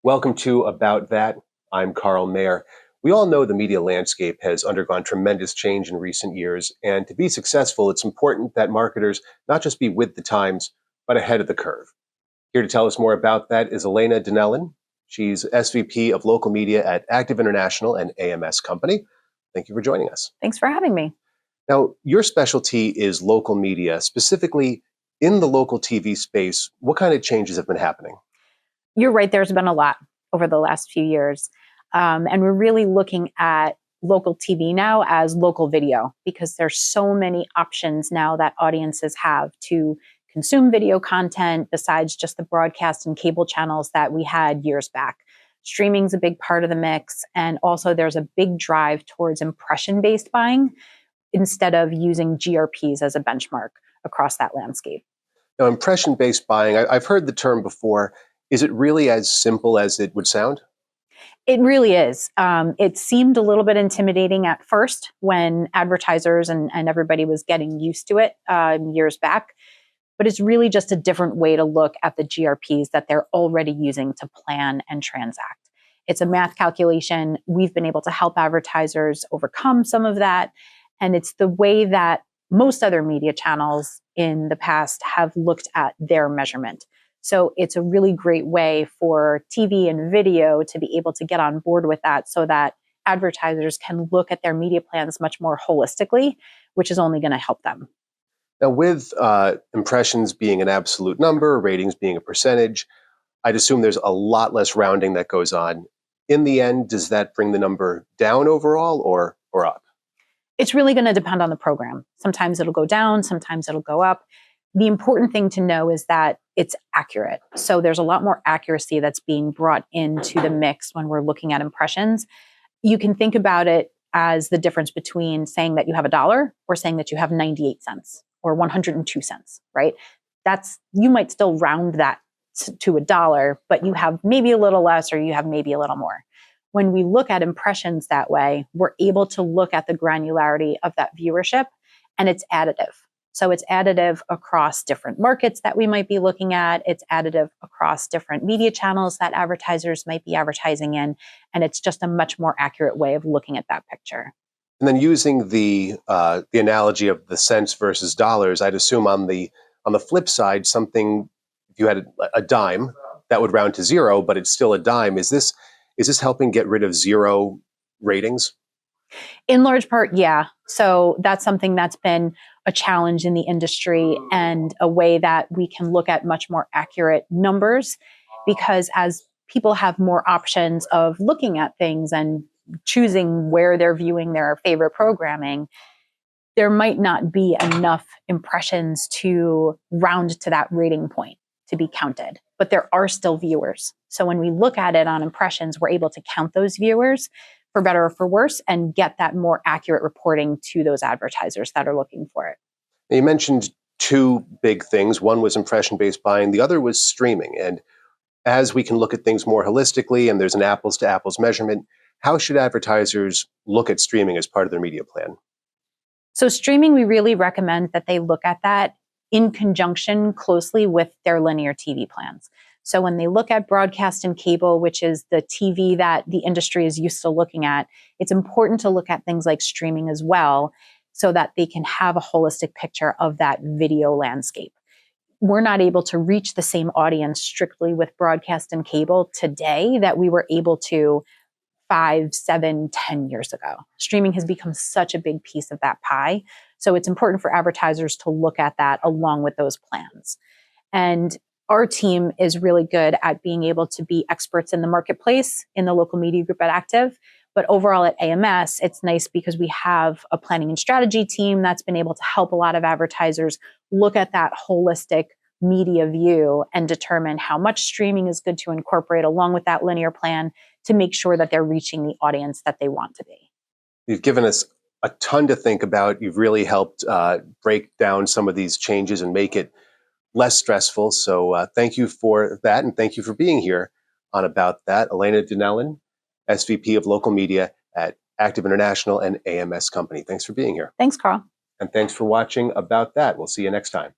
Welcome to About That. I'm Carl Mayer. We all know the media landscape has undergone tremendous change in recent years, and to be successful, it's important that marketers not just be with the times, but ahead of the curve. Here to tell us more about that is Alaina Donnellon. She's SVP of Local Media at Active International and AMS Company. Thank you for joining us. Thanks for having me. Now, your specialty is local media, specifically in the local TV space. What kind of changes have been happening? You're right, there's been a lot over the last few years. And we're really looking at local TV now as local video because there's so many options now that audiences have to consume video content besides just the broadcast and cable channels that we had years back. Streaming's a big part of the mix. And also there's a big drive towards impression-based buying instead of using GRPs as a benchmark across that landscape. Now, impression-based buying, I've heard the term before. Is it really as simple as it would sound? It really is. It seemed a little bit intimidating at first when advertisers and everybody was getting used to it years back. But it's really just a different way to look at the GRPs that they're already using to plan and transact. It's a math calculation. We've been able to help advertisers overcome some of that. And it's the way that most other media channels in the past have looked at their measurement. So it's a really great way for TV and video to be able to get on board with that so that advertisers can look at their media plans much more holistically, which is only going to help them. Now, with impressions being an absolute number, ratings being a percentage, I'd assume there's a lot less rounding that goes on. In the end, does that bring the number down overall or up? It's really going to depend on the program. Sometimes it'll go down, sometimes it'll go up. The important thing to know is that it's accurate. So there's a lot more accuracy that's being brought into the mix when we're looking at impressions. You can think about it as the difference between saying that you have $1 or saying that you have 98 cents or 102 cents, right? You might still round that to $1, but you have maybe a little less or you have maybe a little more. When we look at impressions that way, we're able to look at the granularity of that viewership, and it's additive. So it's additive across different markets that we might be looking at. It's additive across different media channels that advertisers might be advertising in. And it's just a much more accurate way of looking at that picture. And then using the analogy of the cents versus dollars, I'd assume on the flip side, if you had a dime, that would round to zero, but it's still a dime. Is this helping get rid of zero ratings? In large part, yeah. So that's something that's been a challenge in the industry and a way that we can look at much more accurate numbers, because as people have more options of looking at things and choosing where they're viewing their favorite programming, there might not be enough impressions to round to that rating point to be counted, but there are still viewers. So when we look at it on impressions, we're able to count those viewers for better or for worse, and get that more accurate reporting to those advertisers that are looking for it. Now, you mentioned two big things. One was impression-based buying. The other was streaming. And as we can look at things more holistically and there's an apples-to-apples measurement, how should advertisers look at streaming as part of their media plan? So streaming, we really recommend that they look at that in conjunction closely with their linear TV plans. So when they look at broadcast and cable, which is the TV that the industry is used to looking at, it's important to look at things like streaming as well so that they can have a holistic picture of that video landscape. We're not able to reach the same audience strictly with broadcast and cable today that we were able to 5, 7, 10 years ago. Streaming has become such a big piece of that pie. So it's important for advertisers to look at that along with those plans. And our team is really good at being able to be experts in the marketplace in the local media group at Active. But overall at AMS, it's nice because we have a planning and strategy team that's been able to help a lot of advertisers look at that holistic media view and determine how much streaming is good to incorporate along with that linear plan to make sure that they're reaching the audience that they want to be. You've given us a ton to think about. You've really helped break down some of these changes and make it less stressful. So thank you for that. And thank you for being here on About That. Alaina Donnellon, SVP of Local Media at Active International and AMS Company. Thanks for being here. Thanks, Carl. And thanks for watching About That. We'll see you next time.